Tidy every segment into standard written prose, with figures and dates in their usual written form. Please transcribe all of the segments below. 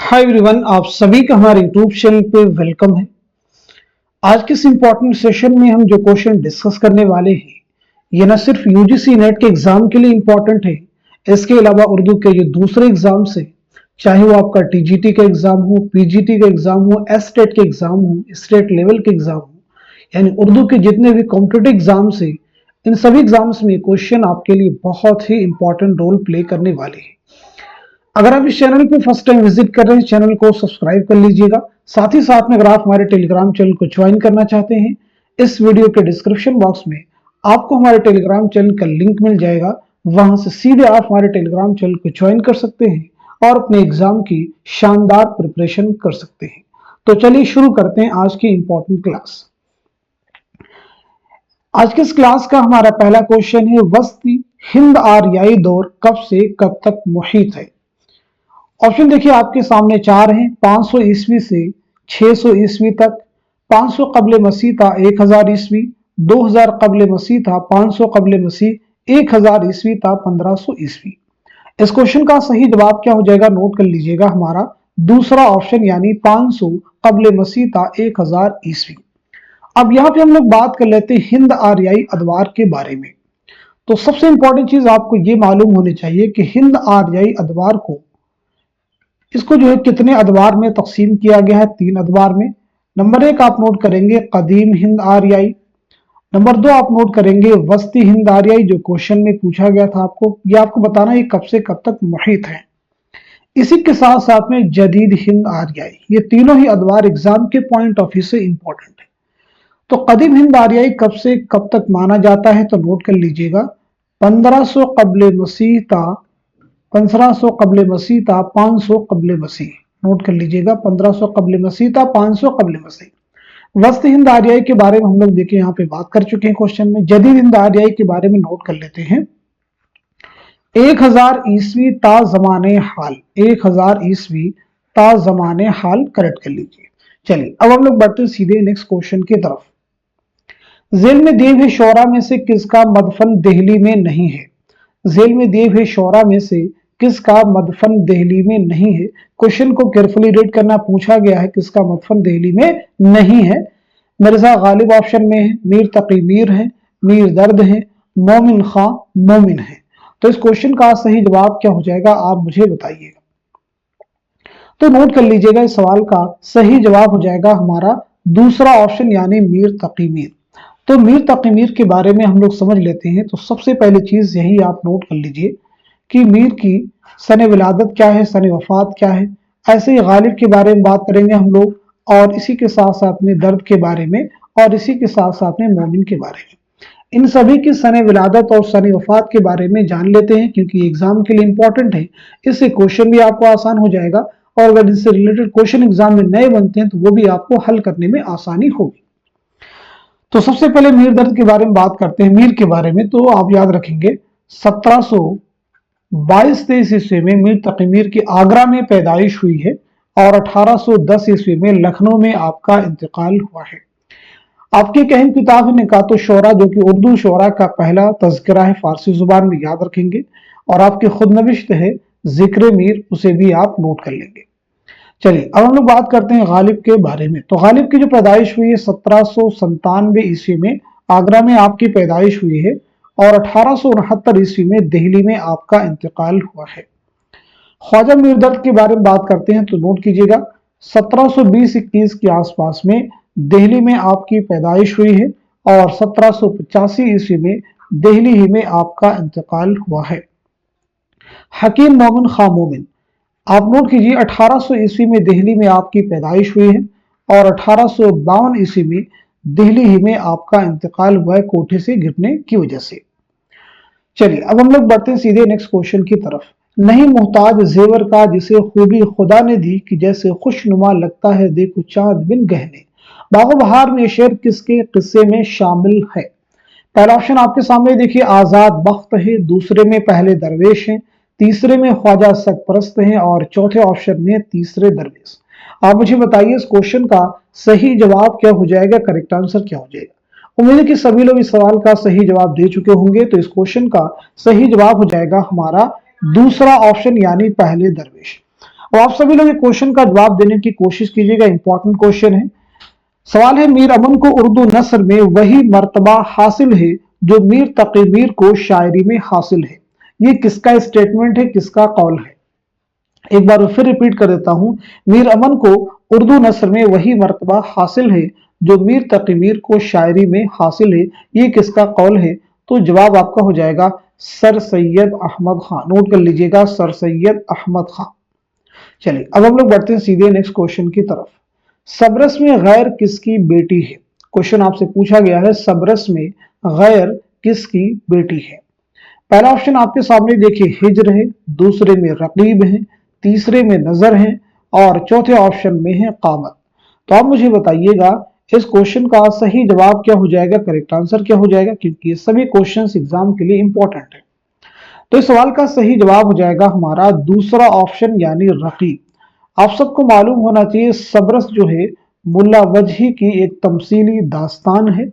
Hi everyone, आप सभी का हमारे यूट्यूब चैनल पे वेलकम है। आज के इस इम्पोर्टेंट सेशन में हम जो क्वेश्चन डिस्कस करने वाले हैं ये न सिर्फ यूजीसी नेट के एग्जाम के लिए इम्पोर्टेंट है, इसके अलावा उर्दू के जो दूसरे एग्जाम से, चाहे वो आपका टीजीटी का एग्जाम हो, पीजीटी का एग्जाम हो, एसटेट के एग्जाम हो, स्टेट लेवल के एग्जाम हो, यानी उर्दू के जितने भी कॉम्पिटिटिव एग्जाम्स है, इन सभी एग्जाम्स में क्वेश्चन आपके लिए बहुत ही इंपॉर्टेंट रोल प्ले करने वाले हैं। अगर आप इस चैनल पे फर्स्ट टाइम विजिट कर रहे हैं, चैनल को सब्सक्राइब कर लीजिएगा। साथ ही साथ में अगर आप हमारे टेलीग्राम चैनल को ज्वाइन करना चाहते हैं, इस वीडियो के डिस्क्रिप्शन बॉक्स में आपको हमारे टेलीग्राम चैनल का लिंक मिल जाएगा। वहां से सीधे आप हमारे टेलीग्राम चैनल को ज्वाइन कर सकते हैं और अपने एग्जाम की शानदार प्रिपरेशन कर सकते हैं। तो चलिए शुरू करते हैं आज की इंपॉर्टेंट क्लास। आज के इस क्लास का हमारा पहला क्वेश्चन है, वस्ती हिंद आर्याई दौर कब से कब तक मुहित है। ऑप्शन देखिए आपके सामने चार हैं। 500 ईस्वी से 600 ईस्वी तक, 500 कबले मसीह था 1000 ईस्वी, 2000 कबले मसीह था, 500 कबले मसीह, 1000 ईस्वी था, 1500 ईस्वी। इस क्वेश्चन का सही जवाब क्या हो जाएगा, नोट कर लीजिएगा, हमारा दूसरा ऑप्शन यानी 500 कबले मसीह था 1000 ईस्वी। अब यहाँ पे हम लोग बात कर लेते हैं हिंद आर्याई अदवार के बारे में। तो सबसे इंपॉर्टेंट चीज आपको ये मालूम होनी चाहिए कि हिंद आर्याई अदवार को, इसको जो है कितने अदवार में तकसीम किया गया है, 3 अदवार में। नंबर 1 आप नोट करेंगे कदीम हिंद आर्याई। नंबर 2 आप नोट करेंगे वस्ती हिंद आर्याई, जो क्वेश्चन में पूछा गया था आपको, ये आपको बताना है कब से कब तक मुहित है। इसी के साथ साथ में जदीद हिंद आर्याई, ये तीनों ही अदवार एग्जाम के पॉइंट ऑफ व्यू से इंपॉर्टेंट है। तो कदीम हिंद आर्याई कब से कब तक माना जाता है, तो नोट कर लीजिएगा 1500 कबले मसीह था, 1500 कबले मसीह था, 500 कबले मसीह। नोट कर लीजिएगा 1500 कबले मसीह था, 500 कबले मसीह। वस्त हिंद आर्याई के बारे में हम लोग देखिए यहाँ पे बात कर चुके हैं क्वेश्चन में। जदीद हिंद आर्याई के बारे में नोट कर लेते हैं। 1000 ईस्वी ता जमाने हाल, 1000 ईस्वी ता जमाने हाल करेक्ट कर लीजिए। चलिए अब हम लोग बढ़ते सीधे नेक्स्ट क्वेश्चन की तरफ। जेल में दिए हुए शोरा में से किसका मदफन दिल्ली में नहीं है। जेल में दिए हुए शोरा में से किसका मदफन दिल्ली में नहीं है। क्वेश्चन को केयरफुली रीड करना, पूछा गया है किसका मदफन दिल्ली में नहीं है। मिर्जा गालिब ऑप्शन में है, मीर तकी मीर है, मीर दर्द है, मोमिन खां मोमिन है। तो इस क्वेश्चन का सही जवाब क्या हो जाएगा, आप मुझे बताइएगा। तो नोट कर लीजिएगा, इस सवाल का सही जवाब हो जाएगा हमारा दूसरा ऑप्शन यानी मीर तकी मीर। तो मीर तकी मीर के बारे में हम लोग समझ लेते हैं। तो सबसे पहली चीज यही आप नोट कर लीजिए कि मीर की सन विलादत क्या है, सन वफात क्या है। ऐसे ही गालिब के बारे में बात करेंगे हम लोग, और इसी के साथ साथ में दर्द के बारे में, और इसी के साथ साथ में मोमिन के बारे में। इन सभी की सन विलादत और सन वफात के बारे में जान लेते हैं, क्योंकि एग्जाम के लिए इंपॉर्टेंट है। इससे क्वेश्चन भी आपको आसान हो जाएगा, और अगर इससे रिलेटेड क्वेश्चन एग्जाम में नए बनते हैं तो वो भी आपको हल करने में आसानी होगी। तो सबसे पहले मीर दर्द के बारे में बात करते हैं। मीर के बारे में तो आप याद रखेंगे 1722-23 ईस्वी में मीर तकी मीर की आगरा में पैदाइश हुई है, और 1810 ईस्वी में लखनऊ में आपका इंतकाल हुआ है। आपकी एक अहम किताब है निकातो शोरा, जो कि उर्दू शोरा का पहला तज़किरा है फारसी जुबान में, याद रखेंगे। और आपकी खुद नविश्त है जिक्र मीर, उसे भी आप नोट कर लेंगे। चलिए अब हम लोग बात करते हैं गालिब के बारे में। तो गालिब की जो पैदाइश हुई है 1797 ईस्वी में आगरा में आपकी पैदाइश हुई है, और 1869 ईस्वी में दिल्ली में आपका इंतकाल हुआ है। ख्वाजा मीर दर्द के बारे में बात करते हैं तो नोट कीजिएगा 1720-21 के आसपास में दिल्ली में आपकी पैदाइश हुई है, और 1785 ईस्वी में दिल्ली ही में आपका इंतकाल हुआ है। हकीम मोमिन खां मोमिन, आप नोट कीजिए 1800 ईस्वी में दिल्ली में आपकी पैदाइश हुई है, और 1852 ईस्वी में दिल्ली ही में आपका इंतकाल हुआ है कोठे से गिरने की वजह से। चलिए अब हम लोग बढ़ते हैं सीधे नेक्स्ट क्वेश्चन की तरफ। नहीं मुहताज जेवर का जिसे खूबी खुदा ने दी, कि जैसे खुशनुमा लगता है देखो चांद बिन गहने। बागो बहार में शेर किसके किस्से में शामिल है। पहला ऑप्शन आपके सामने देखिए आजाद बख्त है, दूसरे में पहले दरवेश है, तीसरे में ख्वाजा सरपरस्त हैं, और चौथे ऑप्शन में तीसरे दरवेश। आप मुझे बताइए इस क्वेश्चन का सही जवाब क्या हो जाएगा, करेक्ट आंसर क्या हो जाएगा। उम्मीद है कि सभी लोग इस सवाल का सही जवाब दे चुके होंगे। तो इस क्वेश्चन का सही जवाब हो जाएगा हमारा दूसरा ऑप्शन यानी पहले दरवेश। और आप सभी लोग क्वेश्चन का जवाब देने की कोशिश कीजिएगा, इंपॉर्टेंट क्वेश्चन है। सवाल है, मीर अमन को उर्दू नस्र में वही मर्तबा हासिल है जो मीर तकी मीर को शायरी में हासिल है। ये किसका स्टेटमेंट है, किसका कौल है? एक बार फिर रिपीट कर देता हूं, मीर अमन को उर्दू नस्र में वही मर्तबा हासिल है जो मीर तकी मीर को शायरी में हासिल है। ये किसका कौल है? तो जवाब आपका हो जाएगा सर सैयद अहमद खान। नोट कर लीजिएगा, सर सैयद अहमद खान। चलिए अब हम लोग बढ़ते हैं सीधे नेक्स्ट क्वेश्चन की तरफ। सबरस में गैर किसकी बेटी है? क्वेश्चन आपसे पूछा गया है, सबरस में गैर किसकी बेटी है? पहला ऑप्शन आपके सामने देखिए, हिज्र है, दूसरे में रकीब है, तीसरे में नजर है और चौथे ऑप्शन में है कामत। तो आप मुझे बताइएगा इस क्वेश्चन का सही जवाब क्या हो जाएगा, करेक्ट आंसर क्या हो जाएगा, क्योंकि ये सभी क्वेश्चंस एग्जाम के लिए इंपॉर्टेंट है। तो इस सवाल का सही जवाब हो जाएगा हमारा दूसरा ऑप्शन यानी रकीब। आप सबको मालूम होना चाहिए सबरस जो है मुल्ला वजही की एक तमसीली दास्तान है।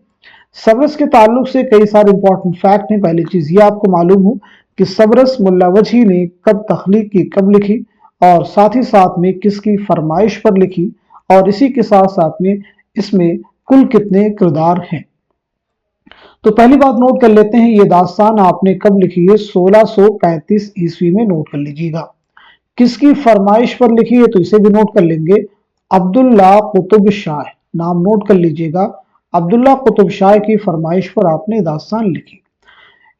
सबरस के ताल्लुक से कई सारे इंपॉर्टेंट फैक्ट हैं। पहली चीज ये आपको मालूम हो कि सबरस मुल्ला वजही ने कब तख्लीक की, कब लिखी और साथ ही साथ में किसकी फरमाइश पर लिखी, और इसी के साथ साथ में इसमें कुल कितने किरदार हैं। तो पहली बात नोट कर लेते हैं, ये दास्तान आपने कब लिखी है? 1635 ईस्वी में। नोट कर लीजिएगा। किसकी फरमाइश पर लिखी है? तो इसे भी नोट कर लेंगे, अब्दुल्ला कुतुब शाह। नाम नोट कर लीजिएगा, अब्दुल्ला कुतुब शाह की फरमाइश पर आपने दास्तान लिखी।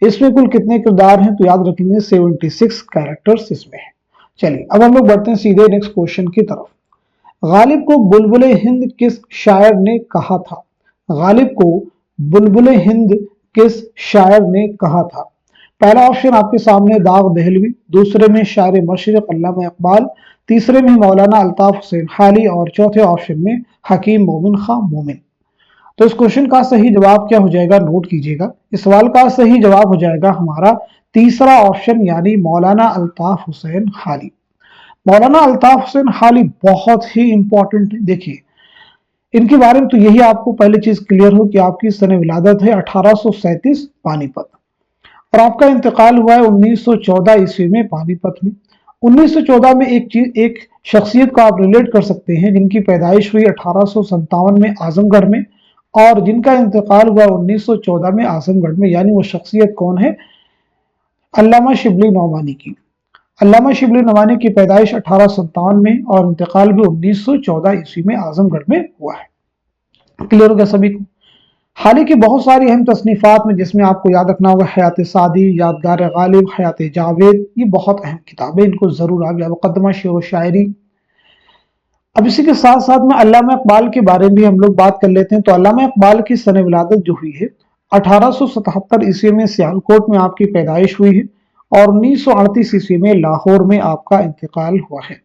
इसमें कुल कितने किरदार हैं? तो याद रखेंगे 76 कैरेक्टर्स इसमें है। चलिए अब हम लोग बढ़ते हैं सीधे नेक्स्ट क्वेश्चन की तरफ। गालिब को बुलबुल हिंद किस शायर ने कहा था? गालिब को बुलबुल हिंद किस शायर ने कहा था? पहला ऑप्शन आपके सामने दाग दहलवी, दूसरे में शायर मशरिक अल्लामा इकबाल, तीसरे में मौलाना अल्ताफ हुसैन हाली और चौथे ऑप्शन में हकीम मोमिन खां मोमिन। तो इस क्वेश्चन का सही जवाब क्या हो जाएगा? नोट कीजिएगा। इस सवाल का सही जवाब हो जाएगा हमारा तीसरा ऑप्शन यानी मौलाना अल्ताफ हुसैन हाली। मौलाना अल्ताफ हुसैन हाली बहुत ही इंपॉर्टेंट है। देखिए इनके बारे में तो यही आपको पहली चीज क्लियर हो कि आपकी सने विलादत है 1837 पानीपत, और आपका इंतकाल हुआ है 1914 ईस्वी में पानीपत में। 1914 में एक शख्सियत को आप रिलेट कर सकते हैं जिनकी पैदाइश हुई 1857 में आजमगढ़ में और जिनका इंतकाल हुआ 1914 में आजमगढ़ में। यानी वो शख्सियत कौन है? अल्लामा शिबली नौमानी की। अल्लामा शिबली नौमानी की पैदाइश 1857 में और इंतकाल भी 1914 ईस्वी में आजमगढ़ में हुआ है। क्लियर हो गया सभी को? हालांकि बहुत सारी अहम तसनीफात में जिसमें आपको याद रखना होगा हयात सादी, यादगार गालिब, हयात जावेद, ये बहुत अहम किताबें, इनको जरूर आप मुकदमा शेर व शायरी। अब इसी के साथ साथ में अल्लामा इकबाल के बारे में भी हम लोग बात कर लेते हैं। तो अल्लामा इकबाल की सने विलादत जो हुई है 1877 ईस्वी में सियालकोट में आपकी पैदाइश हुई है और 1938 ईस्वी में लाहौर में आपका इंतकाल हुआ है।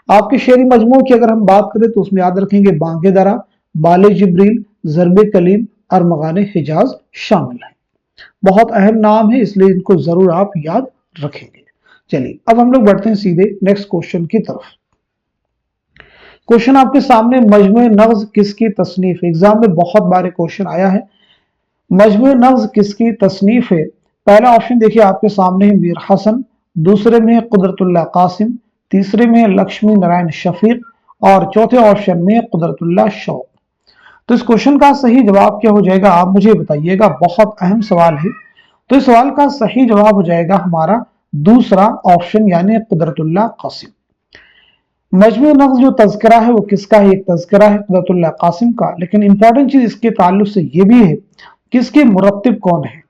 आपके शेरी मजमू की अगर हम बात करें तो उसमें याद रखेंगे बांगे दरा, बाले जिब्रील, ज़रबे कलीम, अरमगान हिजाज शामिल है। बहुत अहम नाम है इसलिए इनको जरूर आप याद रखेंगे। चलिए अब हम लोग बढ़ते हैं सीधे नेक्स्ट क्वेश्चन की तरफ। क्वेश्चन आपके सामने, मजमू नग़्ज़ किसकी तसनीफ है? एग्जाम में बहुत बार क्वेश्चन आया है, मजमू नग़्ज़ किसकी तसनीफ है? पहला ऑप्शन देखिए आपके सामने है मीर हसन, दूसरे में है कुदरतुल्लाह कासिम, तीसरे में है लक्ष्मी नारायण शफीक और चौथे ऑप्शन में है कुदरतुल्लाह शौक। तो इस क्वेश्चन का सही जवाब क्या हो जाएगा आप मुझे बताइएगा, बहुत अहम सवाल है। तो इस सवाल का सही जवाब हो जाएगा हमारा दूसरा ऑप्शन यानी कुदरतुल्लाह कासिम। मजमू नग़्ज़ जो तज़किरा है वो किसका है? एक तज़किरा है कुदरतुल्लाह कासिम का, लेकिन इंपॉर्टेंट चीज इसके ताल्लुक से ये भी है कि इसके मुरत्तिब कौन है,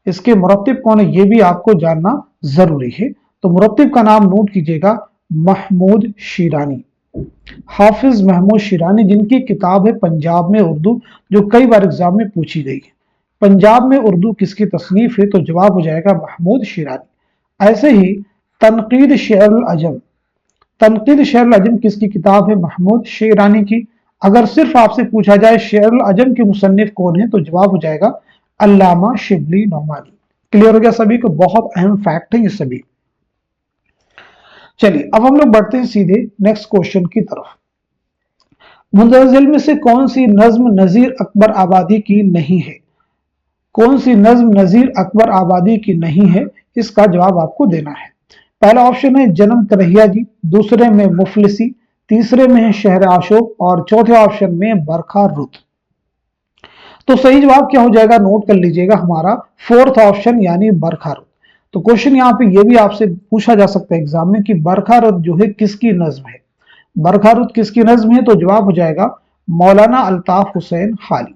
इसके मुरत्तिब कौन है ये भी आपको जानना जरूरी है। तो मुरत्तिब का नाम नोट कीजिएगा, महमूद शिरानी, हाफिज महमूद शिरानी, जिनकी किताब है पंजाब में उर्दू, जो कई बार एग्जाम में पूछी गई है। पंजाब में उर्दू किसकी तसनीफ है? तो जवाब हो जाएगा महमूद शिरानी। ऐसे ही तनकीद शेरुल अजम, तनकीद शेरुल अजम किसकी किताब है? महमूद शिरानी की। अगर सिर्फ आपसे पूछा जाए शेरुल अजम के मुसन्निफ कौन है तो जवाब हो जाएगा अल्लामा शिबली नौमानी। क्लियर हो गया सभी को? बहुत अहम फैक्ट है ये सभी। चलिए अब हम लोग बढ़ते हैं सीधे नेक्स्ट क्वेश्चन की तरफ। मुंतज़िल में से कौन सी नज्म नजीर अकबर आबादी की नहीं है? कौन सी नज्म नजीर अकबर आबादी की नहीं है? इसका जवाब आपको देना है। पहला ऑप्शन है जन्म कन्हैया जी, दूसरे में मुफलिसी, तीसरे में है शहर अशोक और चौथे ऑप्शन में बरखा रुत। तो सही जवाब क्या हो जाएगा, नोट कर लीजिएगा, हमारा फोर्थ ऑप्शन यानी बरखा रुत। तो क्वेश्चन यहाँ पे ये भी आपसे पूछा जा सकता है एग्जाम में कि बरखा रुत जो है किसकी नज्म है, बरखा रुत किसकी नज्म है, तो जवाब हो जाएगा मौलाना अल्ताफ हुसैन खाली।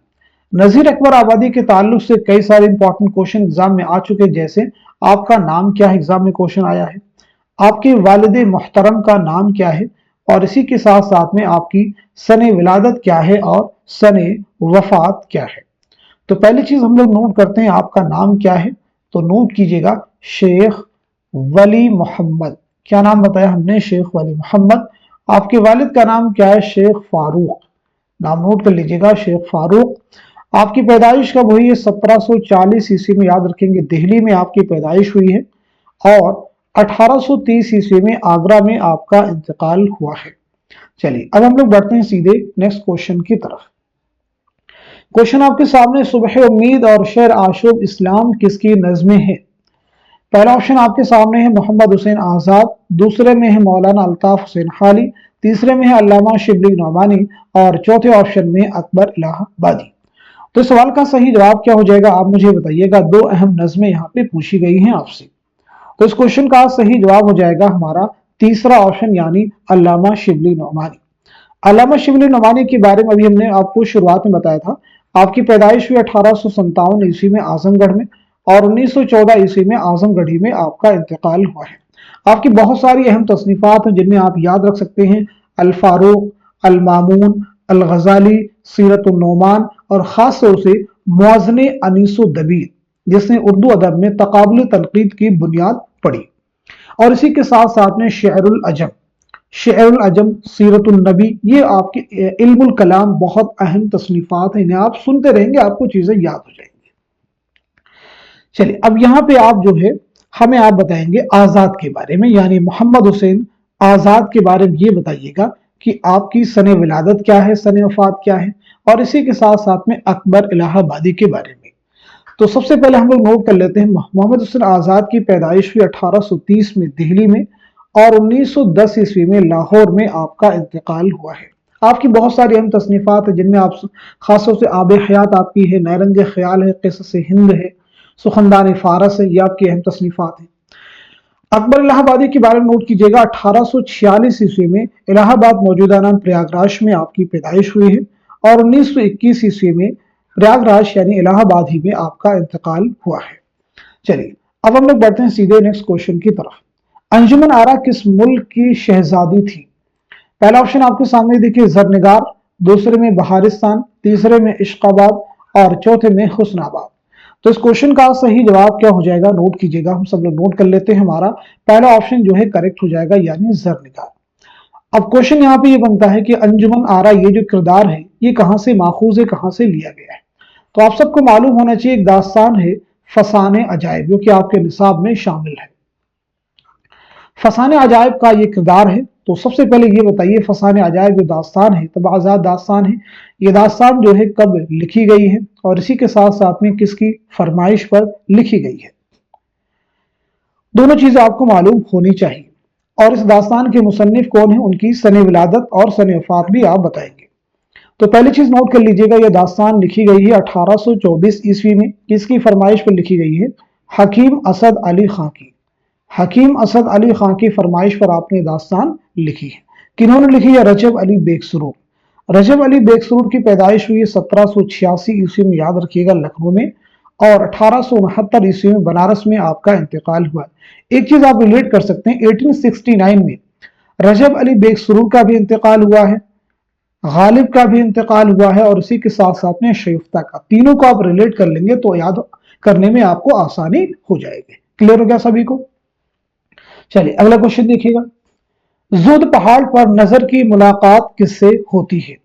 नजीर अकबर आबादी के ताल्लुक से कई सारे इंपॉर्टेंट क्वेश्चन एग्जाम में आ चुके, जैसे आपका नाम क्या है, एग्जाम में क्वेश्चन आया है, आपके वालिद मोहतरम का नाम क्या है, और इसी के साथ साथ में आपकी सने विलादत क्या है और सने वफात क्या है। तो पहली चीज हम लोग नोट करते हैं आपका नाम क्या है, तो नोट कीजिएगा शेख वली मोहम्मद। क्या नाम बताया हमने, शेख वली मोहम्मद। आपके वालिद का नाम क्या है, शेख फारूक, नाम नोट कर लीजिएगा शेख फारूक। आपकी पैदाइश कब हुई है, 1740 ईस्वी में, याद रखेंगे दिल्ली में आपकी पैदाइश हुई है, और 1830 ईस्वी में आगरा में आपका इंतकाल हुआ है। चलिए अब हम लोग बढ़ते हैं सीधे नेक्स्ट क्वेश्चन की तरफ। क्वेश्चन आपके सामने, सुबह उम्मीद और शेर आशूब इस्लाम किसकी नज़में है। पहला ऑप्शन आपके सामने है मोहम्मद हुसैन आजाद, दूसरे में है मौलाना अल्ताफ हुसैन खाली, तीसरे में है अल्लामा शिबली नौमानी और चौथे ऑप्शन में अकबर इलाहाबादी। तो सवाल का सही जवाब क्या हो जाएगा, आप मुझे बताइएगा। दो अहम नज़में यहाँ पे पूछी गई हैं आपसे, तो इस क्वेश्चन का सही जवाब हो जाएगा हमारा तीसरा ऑप्शन यानी अल्लामा शिबली नौमानी। अल्लामा शिबली नौमानी के बारे में अभी हमने आपको शुरुआत में बताया था। आपकी पैदाइश हुई 1857 ईस्वी में आजमगढ़ में, और 1914 ईस्वी में आजमगढ़ी में आपका इंतकाल हुआ है। आपकी बहुत सारी अहम तसनीफात हैं जिनमें आप याद रख सकते हैं अल फारूक, अल मामून, अल गजाली, सीरत नोमान और खास तौर से मुआज़ने अनीसो दबीर, जिसने उर्दू अदब में तकाबुल तनकीद की बुनियाद पड़ी। और इसी के साथ साथ में शेरुल अजम, शेरुल अजम, सीरतुल नबी, ये आपके इल्मुल कलाम बहुत अहम तसनीफात हैं, इन्हें आप सुनते रहेंगे आपको चीजें याद हो जाएंगी। चलिए अब यहाँ पे आप जो है हमें आप बताएंगे आजाद के बारे में, यानी मोहम्मद हुसैन आजाद के बारे में ये बताइएगा कि आपकी सने विलादत क्या है, सने वफात क्या है, और इसी के साथ साथ में अकबर इलाहाबादी के बारे में। तो सबसे पहले हम लोग नोट कर लेते हैं, मोहम्मद हुसैन आजाद की पैदाइश हुई 1830 में दिल्ली में, और 1910 ईस्वी में लाहौर में आपका इंतकाल हुआ है। आपकी बहुत सारी अहम तसनीफात है जिनमें आप खासतौर से आब हयात आपकी है, नैरंग ख्याल है, क़िसस हिंद है, सुखनदान फारस है, ये आपकी अहम तसनीफात है। अकबर इलाहाबादी के बारे में नोट कीजिएगा, 1846 ईस्वी में इलाहाबाद मौजूदा नाम प्रयागराज में आपकी पैदाइश हुई है, और 1921 ईस्वी में प्रयागराज यानी इलाहाबाद ही में आपका इंतकाल हुआ है। चलिए अब हम लोग बढ़ते हैं सीधे नेक्स्ट क्वेश्चन की तरफ। अंजुमन आरा किस मुल्क की शहजादी थी। पहला ऑप्शन आपके सामने देखिए जरनिगार, दूसरे में बहारिस्तान, तीसरे में इश्काबाद और चौथे में हुस्नाबाद। तो इस क्वेश्चन का सही जवाब क्या हो जाएगा, नोट कीजिएगा, हम सब लोग नोट कर लेते हैं। हमारा पहला ऑप्शन जो है करेक्ट हो जाएगा यानी जरनिगार। अब क्वेश्चन यहाँ पे ये बनता है कि अंजुमन आरा ये जो किरदार है ये कहां से माखूज है, कहां से लिया गया है। तो आप सबको मालूम होना चाहिए एक दास्तान है फसाने अजायब जो कि आपके निसाब में शामिल है। फसाने अजायब का ये किरदार है, तो सबसे पहले ये बताइए फसाने अजायब जो दास्तान है, तब आजाद दास्तान है, ये दास्तान जो है कब लिखी गई है और इसी के साथ साथ में किसकी फरमाइश पर लिखी गई है। दोनों चीजें आपको मालूम होनी चाहिए। और इस दास्तान के मुसन्निफ कौन है, उनकी सने विलादत और सने वफात भी आप बताएंगे। तो पहली चीज नोट कर लीजिएगा, यह दास्तान लिखी गई है 1824 ईस्वी में। किसकी फरमाइश पर लिखी गई है, हकीम असद अली खां की। हकीम असद अली खां की फरमाइश पर आपने दास्तान लिखी है। किन्होंने लिखी है, रजब अली बेगसरूर। रजब अली बेगसरूर की पैदाइश हुई 1786 ईस्वी में, याद रखिएगा लखनऊ में, और 1869 ईस्वी में बनारस में आपका इंतकाल हुआ। एक चीज आप रिलेट कर सकते हैं, 1869 में रजब अली बेगसरूर का भी इंतकाल हुआ है, गालिब का भी इंतकाल हुआ है, और उसी के साथ साथ में शयुफ्ता का। तीनों को आप रिलेट कर लेंगे तो याद करने में आपको आसानी हो जाएगी। क्लियर हो गया सभी को। चलिए अगला क्वेश्चन देखिएगा, जुद पहाड़ पर नजर की मुलाकात किससे होती है।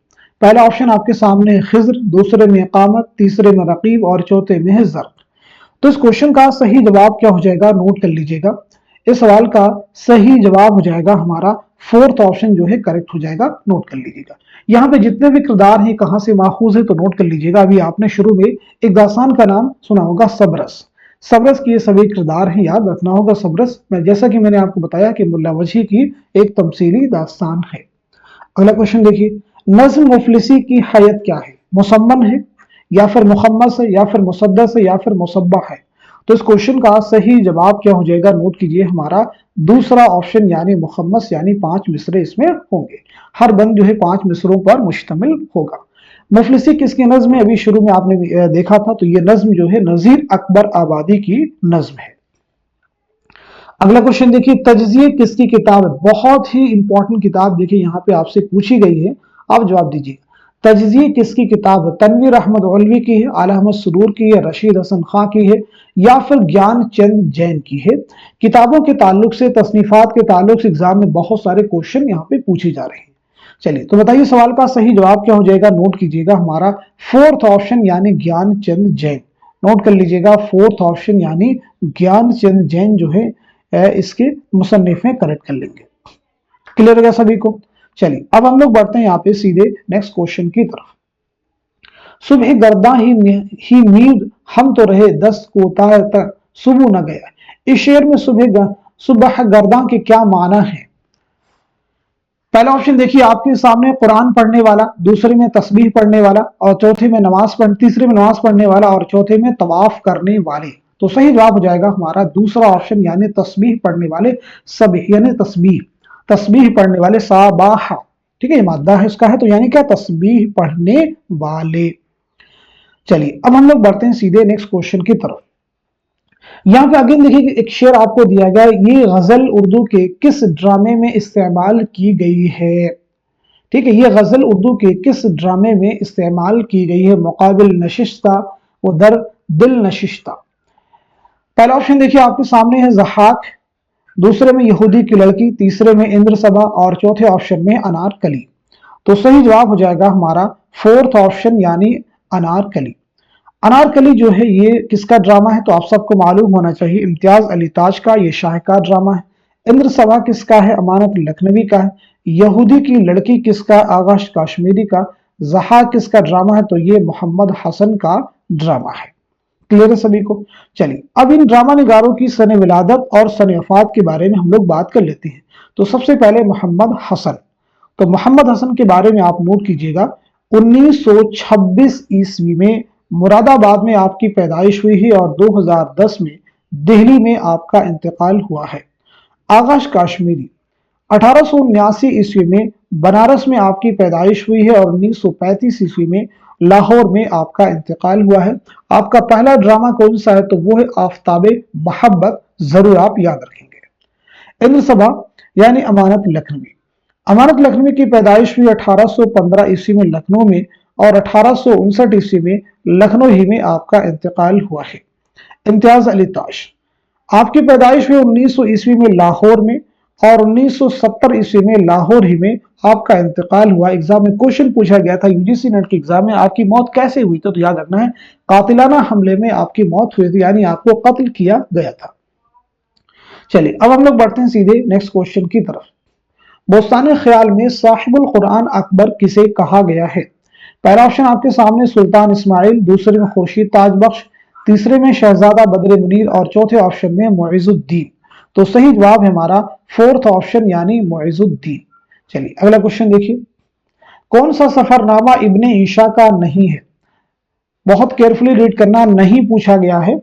पहला ऑप्शन आपके सामने है खिज्र, दूसरे में कामत, तीसरे में रकीब और चौथे में है जर्क। तो इस क्वेश्चन का सही जवाब क्या हो जाएगा, नोट कर लीजिएगा। इस सवाल का सही जवाब हो जाएगा हमारा फोर्थ ऑप्शन जो है करेक्ट हो जाएगा, नोट कर लीजिएगा। यहाँ पे जितने भी किरदार हैं कहां से माखूज है तो नोट कर लीजिएगा। अभी आपने शुरू में एक दास्तान का नाम सुना होगा सबरस। सब्रस की ये सभी किरदार हैं, याद रखना होगा। सब्रस जैसा कि मैंने आपको बताया कि मुल्ला वजही की एक तमसीली दास्तान है। अगला क्वेश्चन देखिए, नज्म मुफलिसी की हैयत क्या है? मुसम्मन है, या फिर मुखम्मस है, या फिर मुसद्दस है, या फिर मुसब्बा है? तो इस क्वेश्चन का सही जवाब क्या हो जाएगा, नोट कीजिए, हमारा दूसरा ऑप्शन यानी मुखम्मस, यानी 5 मिसरे इसमें होंगे। हर बंद जो है 5 मिसरों पर मुश्तमिल होगा। मुफलिसी किसकी नज्म है? अभी शुरू में आपने देखा था, तो ये नज्म जो है नजीर अकबर आबादी की नज्म है। अगला क्वेश्चन देखिए, तज्जिए किसकी किताब है? बहुत ही इंपॉर्टेंट किताब देखिए यहाँ पे आपसे पूछी गई है, आप जवाब दीजिए। तज्जिए किसकी किताब है? तनवीर अहमद औलवी की है, आला अहमद सुरूर की है, रशीद हसन खां की है, या फिर ज्ञान चंद जैन की है? किताबों के ताल्लुक से, तसनीफात के ताल्लुक से एग्जाम में बहुत सारे क्वेश्चन यहाँ पे पूछे जा रहे हैं। चलिए तो बताइए सवाल का सही जवाब क्या हो जाएगा, नोट कीजिएगा, हमारा फोर्थ ऑप्शन यानी ज्ञान चंद जैन। नोट कर लीजिएगा, फोर्थ ऑप्शन यानी ज्ञान चंद जैन जो है इसके मुसन्निफ में करेक्ट कर लेंगे। क्लियर हो गया सभी को? चलिए अब हम लोग बढ़ते हैं यहाँ पे सीधे नेक्स्ट क्वेश्चन की तरफ। सुबह गर्दा ही नींद हम तो रहे दस्त कोता तक सुबह न गया। इस शेर में सुबह गर्दा के क्या माना है? पहला ऑप्शन देखिए आपके सामने, कुरान पढ़ने वाला, दूसरे में तस्बीह पढ़ने वाला, और चौथे में तीसरे में नमाज पढ़ने वाला, और चौथे में तवाफ करने वाले। तो सही जवाब हो जाएगा हमारा दूसरा ऑप्शन यानी तस्बीह पढ़ने वाले, सब यानी तस्बीह पढ़ने वाले, साबाहा, ठीक है, मादा है इसका है, तो यानी क्या, तस्बीह पढ़ने वाले। चलिए अब हम लोग बढ़ते हैं सीधे नेक्स्ट क्वेश्चन की तरफ। यहाँ पे अगेन देखिए एक शेर आपको दिया गया, ये गजल उर्दू के किस ड्रामे में इस्तेमाल की गई है? ठीक है, ये गजल उर्दू के किस ड्रामे में इस्तेमाल की गई है? मुकाबिल नशिस्ता व दर दिल नशिस्ता। पहला ऑप्शन देखिए आपके सामने है ज़हाक, दूसरे में यहूदी की लड़की, तीसरे में इंद्र सभा, और चौथे ऑप्शन में अनारकली। तो सही जवाब हो जाएगा हमारा फोर्थ ऑप्शन यानी अनारकली। अनारकली जो है ये किसका ड्रामा है? तो आप सबको मालूम होना चाहिए, इम्तियाज अली ताज का ये शाहकार ड्रामा है। इंद्र सभा किसका है? अमानत लखनवी का है। यहूदी की लड़की किसका? आगाश काश्मीरी का। ज़हा किसका ड्रामा है? तो ये मोहम्मद हसन का ड्रामा है। क्लियर है सभी को? चलिए अब इन ड्रामा निगारों की सने विलादत और सने वफात के बारे में हम लोग बात कर लेते हैं। तो सबसे पहले मोहम्मद हसन, तो मोहम्मद हसन के बारे में आप नोट कीजिएगा, 1926 ईस्वी में मुरादाबाद में आपकी पैदाइश हुई है और 2010 में दिल्ली में आपका इंतकाल हुआ है। आगाश काश्मीरी 1879 ईस्वी में बनारस में आपकी पैदाइश हुई है और 1935 ईस्वी में लाहौर में आपका इंतकाल हुआ है। आपका पहला ड्रामा कौन सा है? तो वो है आफ्ताबे मोहब्बत, जरूर आप याद रखेंगे। इंद्र सभा यानी अमानत लखनवी, अमानत लखनवी की पैदाइश हुई 1815 ईस्वी में लखनऊ में और 1859 ईस्वी में लखनऊ ही में आपका इंतकाल हुआ है। इम्तियाज अली ताश, आपकी पैदाइश हुई 1900 ईस्वी में लाहौर में और 1970 ईस्वी में लाहौर ही में आपका इंतकाल हुआ। एग्जाम में क्वेश्चन पूछा गया था यूजीसी नेट के एग्जाम में, आपकी मौत कैसे हुई? तो याद रखना है कातिलाना हमले में आपकी मौत हुई थी, यानी आपको कत्ल किया गया था। चलिए अब हम लोग बढ़ते हैं सीधे नेक्स्ट क्वेश्चन की तरफ। बोस्तान ख्याल में साहिबुल कुरान अकबर किसे कहा गया है? पहला ऑप्शन आपके सामने सुल्तान इस्माइल, दूसरे में खुर्शीद ताज बख्श, तीसरे में शहजादा बद्र मुनीर और चौथे ऑप्शन में मुइजुद्दीन। तो सही जवाब है हमारा फोर्थ ऑप्शन यानी मुइजुद्दीन। चलिए अगला क्वेश्चन देखिए, कौन सा सफरनामा इब्ने ईशा का नहीं है? बहुत केयरफुली रीड करना, नहीं पूछा गया है।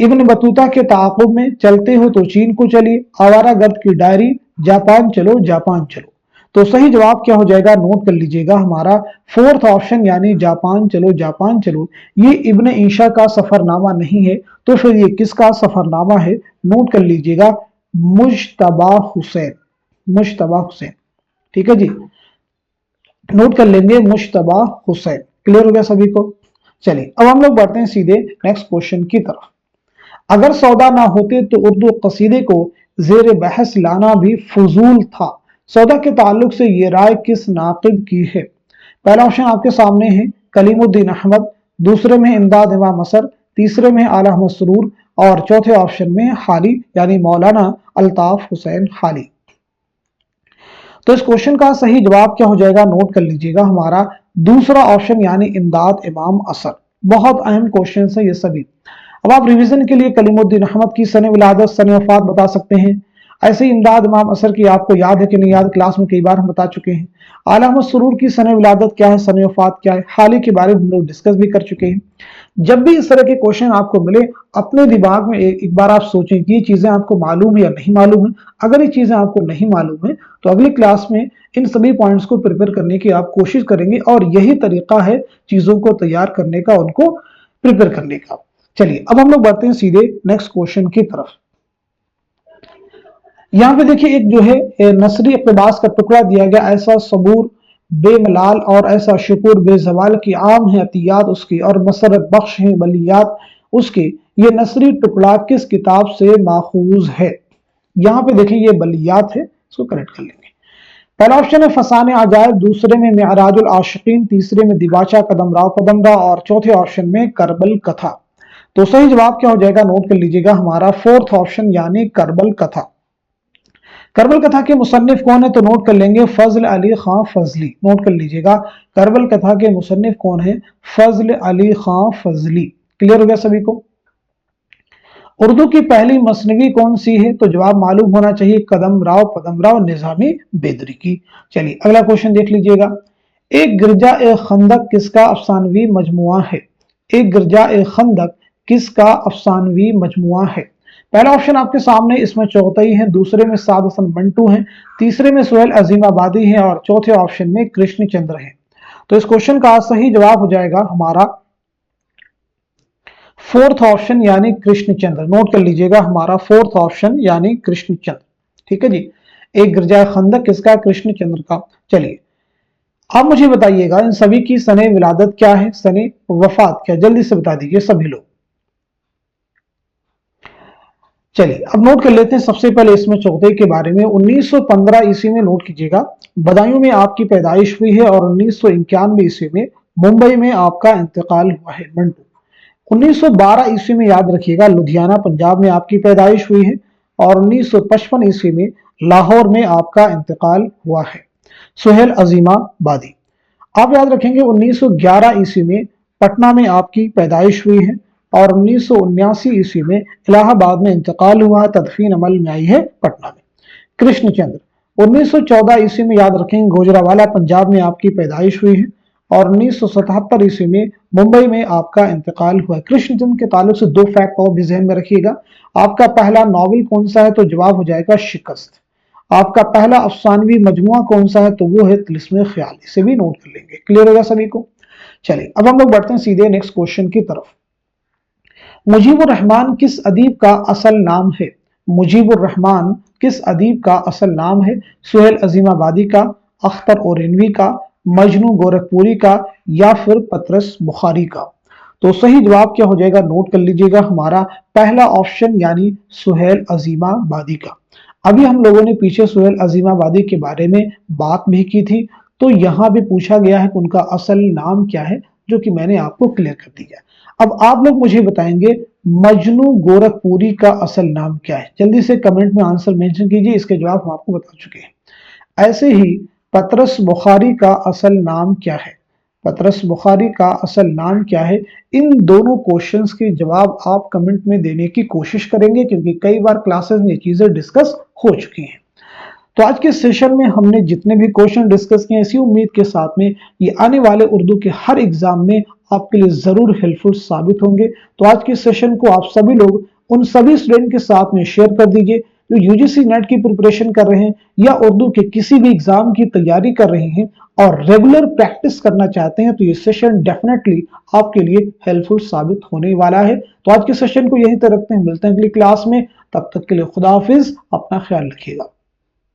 इब्न बतूता के ताक़ुब में, चलते हो तो चीन को चलिए, आवारा गर्द की डायरी, जापान चलो जापान चलो। तो सही जवाब क्या हो जाएगा, नोट कर लीजिएगा, हमारा फोर्थ ऑप्शन यानी जापान चलो जापान चलो। ये इब्ने ईशा का सफरनामा नहीं है, तो फिर ये किसका सफरनामा है? नोट कर लीजिएगा, मुज्तबा हुसैन, मुज्तबा हुसैन, ठीक है जी, नोट कर लेंगे मुज्तबा हुसैन। क्लियर हो गया सभी को? चलिए अब हम लोग बढ़ते हैं सीधे नेक्स्ट क्वेश्चन की तरफ। अगर सौदा ना होते तो उर्दू कसीदे को जेर बहस लाना भी फजूल था। सौदा के ताल्लुक से ये राय किस नाक़िद की है? पहला ऑप्शन आपके सामने है कलीमुद्दीन अहमद, दूसरे में इमदाद इमाम असर, तीसरे में आला अहमद सुरूर और चौथे ऑप्शन में हाली यानी मौलाना अल्ताफ हुसैन हाली। तो इस क्वेश्चन का सही जवाब क्या हो जाएगा, नोट कर लीजिएगा, हमारा दूसरा ऑप्शन यानी इमदाद इमाम असर। बहुत अहम क्वेश्चन है ये सभी। अब आप रिवीजन के लिए कलीमुद्दीन अहमद की सन विलादत सन वफात बता सकते हैं। ऐसे ही इमदाद इमाम असर की आपको याद है कि नहीं याद, क्लास में कई बार हम बता चुके हैं। आला अहमद सुरूर की सन विलादत क्या है, सन वफात क्या है, हाल ही के बारे में हम लोग डिस्कस भी कर चुके हैं। जब भी इस तरह के क्वेश्चन आपको मिले, अपने दिमाग में एक बार आप सोचें कि ये चीजें आपको मालूम है या नहीं मालूम है। अगर ये चीजें आपको नहीं मालूम है तो अगली क्लास में इन सभी पॉइंट्स को प्रिपेयर करने की आप कोशिश करेंगे, और यही तरीका है चीजों को तैयार करने का, उनको प्रिपेयर करने का। चलिए अब हम लोग बढ़ते हैं सीधे नेक्स्ट क्वेश्चन की तरफ। यहां पे देखिए एक जो है नसरी इक़्तिबास का टुकड़ा दिया गया, ऐसा सबूर बेमलाल और ऐसा शुक्र बेजवाल की आम है अतियात उसकी और मसरत बख्श है बलियात उसके, ये नसरी टुकड़ा किस किताब से माखूज है। यहां पे देखिए ये बलियात है, इसको करेक्ट कर लेंगे। पहला ऑप्शन है फसाने अजायब, दूसरे में मिअराजुल आशिकीन, तीसरे में दिबाचा कदमरा और चौथे ऑप्शन में करबल कथा। तो सही जवाब क्या हो जाएगा, नोट कर लीजिएगा, हमारा फोर्थ ऑप्शन यानी करबल कथा। करबल कथा के मुसन्निफ कौन है, तो नोट कर लेंगे फजल अली खां फजली। नोट कर लीजिएगा करबल कथा के मुसन्निफ कौन है, फजल अली खां फजली। क्लियर हो गया सभी को। उर्दू की पहली मसनवी कौन सी है, तो जवाब मालूम होना चाहिए पदम राव निजामी बेदरी की। चलिए अगला क्वेश्चन देख लीजिएगा। एक गिरजा ए खंदक किसका अफसानवी मजमुआ है। एक गिरजा ए खंदक किसका अफसानवी मजमुआ है। पहला ऑप्शन आपके सामने, इसमें चौथई है, दूसरे में साद हसन मंटू है, तीसरे में सुहेल अजीम आबादी है और चौथे ऑप्शन में कृष्ण चंद्र है। तो इस क्वेश्चन का सही जवाब हो जाएगा हमारा फोर्थ ऑप्शन यानी कृष्ण चंद्र। नोट कर लीजिएगा हमारा फोर्थ ऑप्शन यानी कृष्ण चंद्र। ठीक है जी, एक गिरजा खंदक किसका, कृष्ण चंद्र का। चलिए अब मुझे बताइएगा इन सभी की सने विलादत क्या है, सने वफात क्या, जल्दी से बता दीजिए सभी लोग। चलिए अब नोट कर लेते हैं सबसे पहले इसमें चौथे के बारे में। 1915 ईस्वी में नोट कीजिएगा बदायूं में आपकी पैदाइश हुई है और 1991 ईस्वी में मुंबई में आपका इंतकाल हुआ है मंटू। 1912 ईस्वी में याद रखिएगा लुधियाना पंजाब में आपकी पैदाइश हुई है और 1955 ईस्वी में लाहौर में आपका इंतकाल हुआ है सुहेल अजीमा बादी। आप याद रखेंगे 1911 ईस्वी में पटना में आपकी पैदाइश हुई है और 1979 ईस्वी में इलाहाबाद में इंतकाल हुआ, तदफीन अमल में आई है पटना में। कृष्णचंद्र 1914 ईस्वी में याद रखेंगे गोजरावाला पंजाब में आपकी पैदाइश हुई है और 1977 ईस्वी में मुंबई में आपका इंतकाल हुआ। कृष्णचंद्र के ताल्लुक से दो फैक्ट और भी ज़हन में रखिएगा। आपका पहला नॉवल कौन सा है, तो जवाब हो जाएगा शिकस्त। आपका पहला अफसानवी मजमुआ कौन सा है, तो वो है तिलिस्मे ख्याल। इसे भी नोट कर लेंगे। क्लियर होगा सभी को। चलिए अब हम लोग बढ़ते हैं सीधे नेक्स्ट क्वेश्चन की तरफ। मुजीबुर रहमान किस अदीब का असल नाम है। मुजीबुर रहमान किस अदीब का असल नाम है, सुहेल अजीमाबादी का, अख्तर ओरिनवी का, मजनू गोरखपुरी का या फिर पतरस बुखारी का। तो सही जवाब क्या हो जाएगा, नोट कर लीजिएगा हमारा पहला ऑप्शन यानी सुहेल अजीमाबादी का। अभी हम लोगों ने पीछे सुहेल अजीमाबादी के बारे में बात भी की थी, तो यहां भी पूछा गया है कि उनका असल नाम क्या है, जो कि मैंने आपको क्लियर कर दिया। अब आप लोग मुझे बताएंगे मजनू गोरखपुरी का असल नाम क्या है। जल्दी से कमेंट में आंसर मेंशन कीजिए, इसके जवाब हम आपको बता चुके हैं। ऐसे ही पतरस बुखारी का असल नाम क्या है, पतरस बुखारी का असल नाम क्या है। इन दोनों क्वेश्चंस के जवाब आप कमेंट में देने की कोशिश करेंगे, क्योंकि कई बार क्लासेस में ये चीजें डिस्कस हो चुकी हैं। तो आज के सेशन में हमने जितने भी क्वेश्चन डिस्कस किए, इसी उम्मीद के साथ में ये आने वाले उर्दू के हर एग्जाम में आपके लिए जरूर हेल्पफुल साबित होंगे। तो आज के सेशन को आप सभी लोग उन सभी स्टूडेंट के साथ में शेयर कर दीजिए जो यूजीसी नेट की प्रिपरेशन कर रहे हैं या उर्दू के किसी भी एग्जाम की तैयारी कर रहे हैं और रेगुलर प्रैक्टिस करना चाहते हैं। तो ये सेशन डेफिनेटली आपके लिए हेल्पफुल साबित होने वाला है। तो आज के सेशन को यहीं तक रखते हैं, मिलते हैं अगली क्लास में। तब तक के लिए खुदा हाफिज, अपना ख्याल रखिएगा।